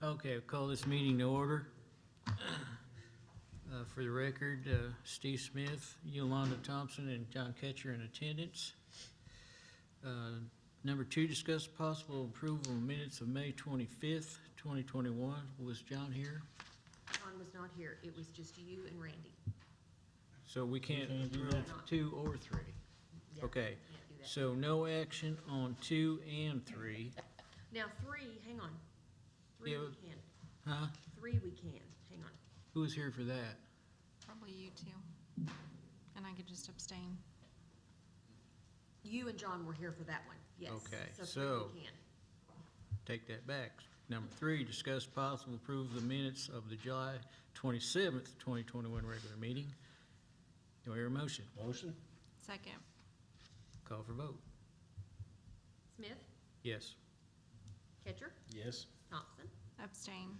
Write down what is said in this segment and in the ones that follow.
Okay, I'll call this meeting to order. For the record, Steve Smith, Yolanda Thompson, and John Ketcher in attendance. Number 2, discuss possible approval of minutes of May 25th, 2021. Was John here? John was not here. It was just you and Randy. So we can't can't do approve that. 2 or 3. Yeah, Okay, can't do that. so no action on 2 and 3. Now, 3, hang on. 3 Yeah. we can. Huh? 3 we can. Hang on. Who was here for that? Probably you two. And I could just abstain. You and John were here for that one. Yes. Okay, So 3 so- we can. Take that back. Number 3, discuss possible approve the minutes of the July 27th, 2021 regular meeting. Do I hear a motion? Motion? Second. Call for vote. Smith, Yes. Ketcher, Yes. Thompson. Abstain.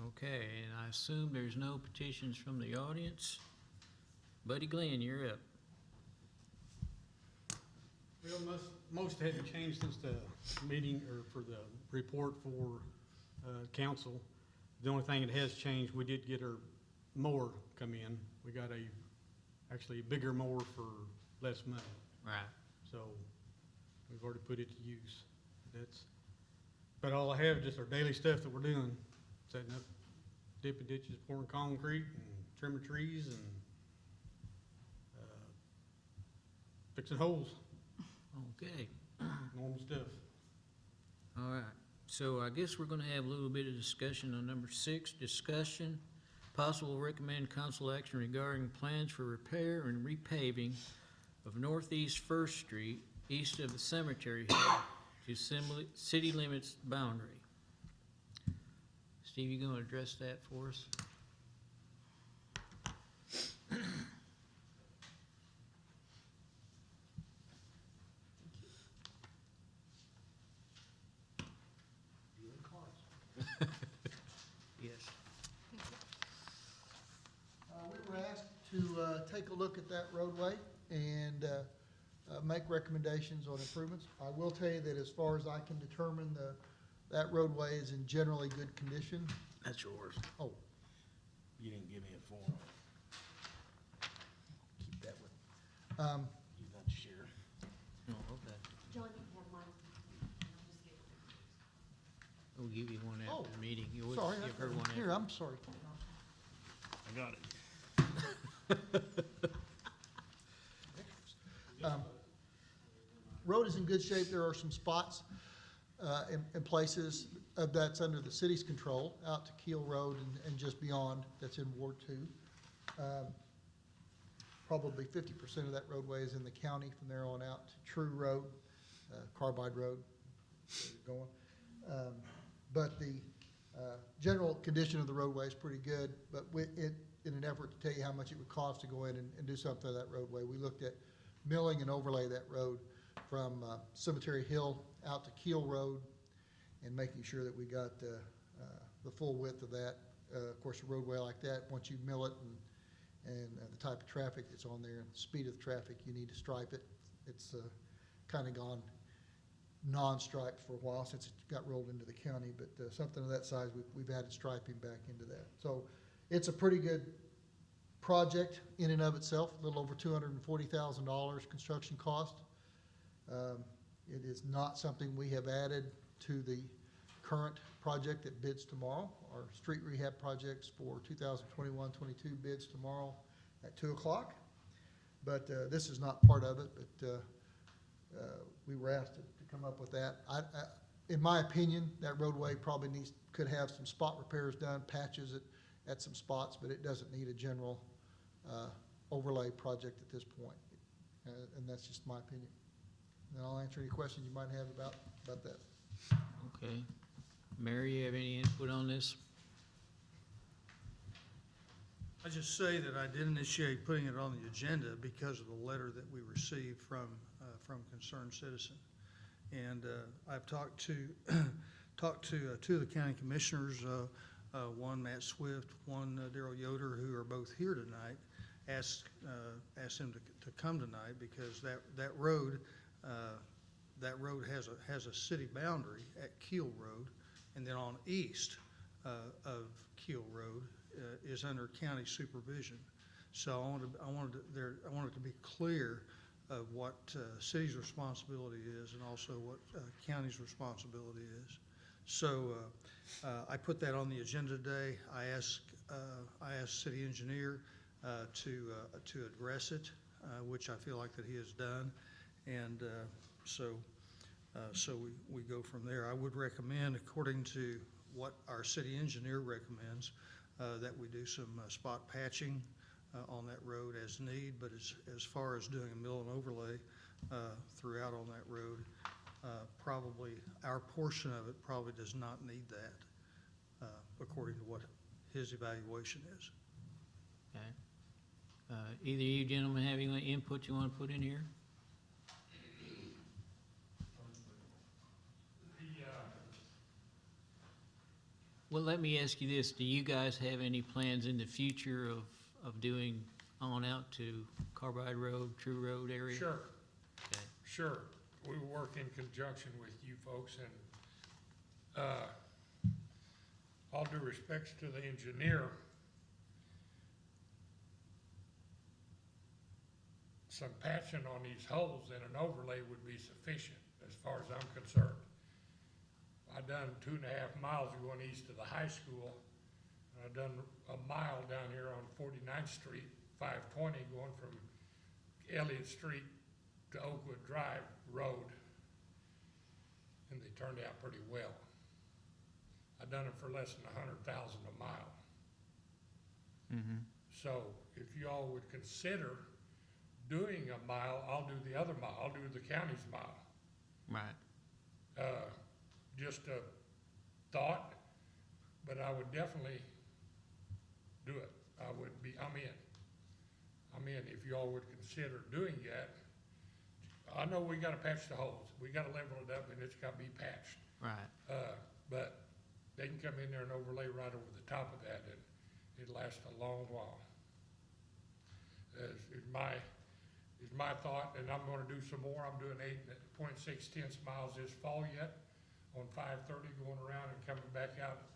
Okay, and I assume there's no petitions from the audience. Buddy Glenn, you're up. Well, most hadn't changed since the meeting, or for the report for council. The only thing that has changed, we did get our mower come in. We got actually a bigger mower for less money, Right. so we've already put it to use. But all I have is just our daily stuff that we're doing, setting up, dipping ditches, pouring concrete, and trimming trees, and fixing holes, Okay, normal stuff. all right. So I guess we're gonna have a little bit of discussion on number 6, discussion, possible recommend council action regarding plans for repair and repaving of Northeast First Street, east of the cemetery hill, to city limits boundary. Steve, you gonna address that for us? Yes. We were asked to take a look at that roadway and make recommendations on improvements. I will tell you that as far as I can determine, that roadway is in generally good condition. That's yours. Oh, You didn't give me a form. keep that one. You not sure? Oh, okay. John, you can have mine. I'll just get it. We'll give you one Oh, after the meeting. You always Sorry, give her one here, after. I'm sorry. I got it. Road is in good shape. There are some spots in places that's under the city's control, out to Keel Road and just beyond, that's in Ward 2. Probably 50% of that roadway is in the county from there on out to True Road, Carbide Road, where you're going. But the general condition of the roadway is pretty good, but in an effort to tell you how much it would cost to go in and do something to that roadway, we looked at milling and overlay that road from Cemetery Hill out to Keel Road, and making sure that we got the full width of that. Of course, a roadway like that, once you mill it and the type of traffic that's on there and the speed of the traffic, you need to stripe it. It's kind of gone non-striped for a while since it got rolled into the county, but something of that size, we've added striping back into that. So it's a pretty good project in and of itself, a little over $240,000 construction cost. It is not something we have added to the current project that bids tomorrow. Our street rehab projects for 2021-22 bids tomorrow at 2 o'clock. But this is not part of it, but we were asked to come up with that. In my opinion, that roadway probably could have some spot repairs done, patches at some spots, but it doesn't need a general overlay project at this point. And that's just my opinion. And I'll answer any questions you might have about that. Okay. Mary, you have any input on this? I just say that I did initiate putting it on the agenda because of the letter that we received from concerned citizen. And I've talked to two of the county commissioners, one Matt Swift, one Daryl Yoder, who are both here tonight. Asked him to come tonight because that road has a city boundary at Keel Road, and then on east of Keel Road is under county supervision. So I wanted it to be clear of what city's responsibility is and also what county's responsibility is. So I put that on the agenda today. I asked city engineer to address it, which I feel like that he has done. And so we go from there. I would recommend, according to what our city engineer recommends, that we do some spot patching on that road as need, but as far as doing a mill and overlay throughout on that road, probably our portion of it probably does not need that, according to what his evaluation is. Okay. Either you gentlemen have any input you want to put in here? Well, let me ask you this. Do you guys have any plans in the future of doing on out to Carbide Road, True Road area? Sure, Okay. sure. We work in conjunction with you folks, and all due respects to the engineer, some patching on these holes and an overlay would be sufficient as far as I'm concerned. I done 2.5 miles going east of the high school, and I done a mile down here on 49th Street, 520, going from Elliott Street to Oakwood Drive Road, and they turned out pretty well. I done it for less than $100,000 a mile. Mm-hmm. So if you all would consider doing a mile, I'll do the other mile. I'll do the county's mile. Right. Just a thought, but I would definitely do it. I'm in if you all would consider doing that. I know we gotta patch the holes. We gotta level it up and it's gotta be patched. Right. But they can come in there and overlay right over the top of that and it'll last a long while. Is my thought, and I'm gonna do some more. I'm doing 8.6 miles this fall yet on 530, going around and coming back out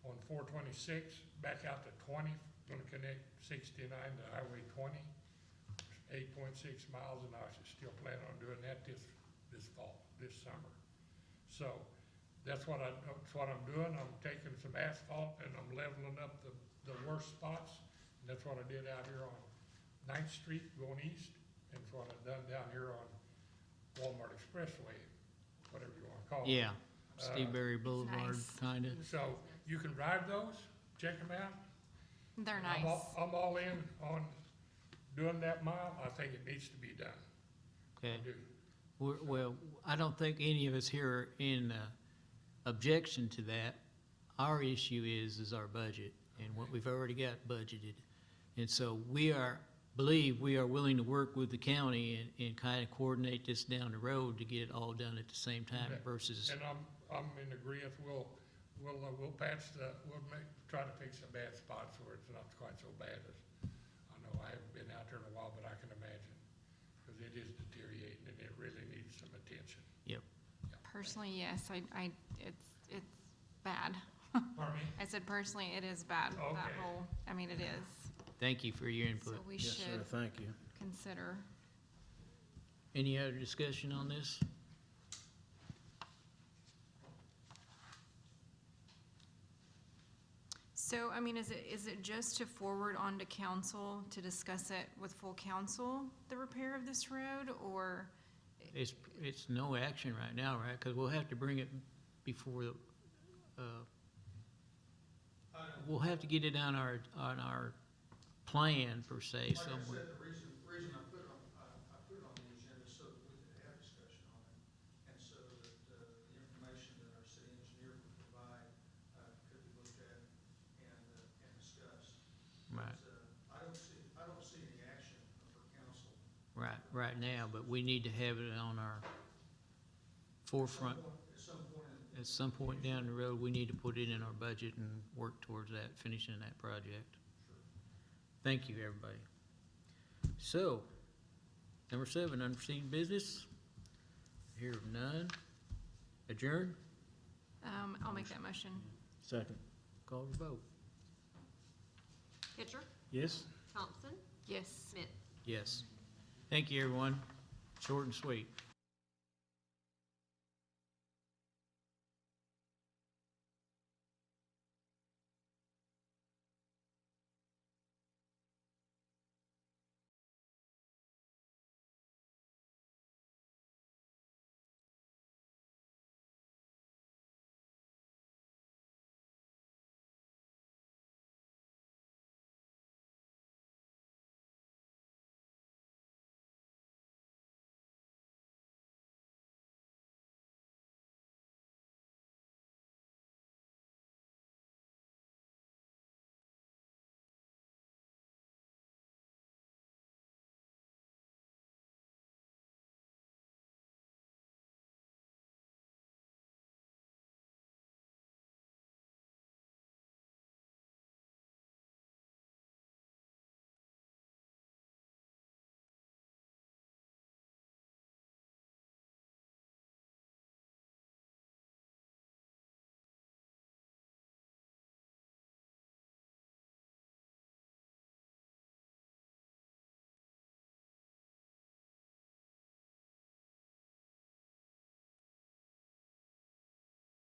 on 426, back out to 20, gonna connect 69 to Highway 20, 8.6 miles, and I should still plan on doing that this fall, this summer. So that's what I'm doing. I'm taking some asphalt and I'm leveling up the worst spots. And that's what I did out here on 9th Street going east, and it's what I've done down here on Walmart Expressway, whatever you wanna call it. Yeah. Steveberry Boulevard, nice. kinda. So you can ride those, check them out. They're I'm nice. I'm all in on doing that mile. I think it needs to be done. Okay. I do. Well, I don't think any of us here are in objection to that. Our issue is our budget and what we've already got budgeted. And so we are willing to work with the county and kind of coordinate this down the road to get it all done at the same time Okay. versus, And I'm in agreement. We'll patch try to fix the bad spots where it's not quite so bad as, I know I haven't been out there in a while, but I can imagine. Because it is deteriorating and it really needs some attention. Personally, yes, it's bad. Pardon me? I said personally, it is bad, that Okay. whole, I mean, it is. thank you for your So input. we Yes, sir, should thank you. consider. Any other discussion on this? So, I mean, is it just to forward on to council to discuss it with full council, the repair of this road, or? It's no action right now, right? Because we'll have to bring it before the, we'll have to get it on our plan per se Like I somewhere. said, the reason I put it on the agenda so that we could have discussion on it, and so that the information that our city engineer would provide could be looked at and discussed. Right, But, I don't see any action for council. right now, but we need to have it on our forefront. At some point down the road, we need to put it in our budget and work towards that, finishing that project. Thank you, everybody. So, number 7, unforeseen business. Here of none. Adjourn. I'll make that motion. Second. call for vote. Kitcher, Yes? Thompson, Yes. Smith. Yes. Thank you, everyone. Short and sweet.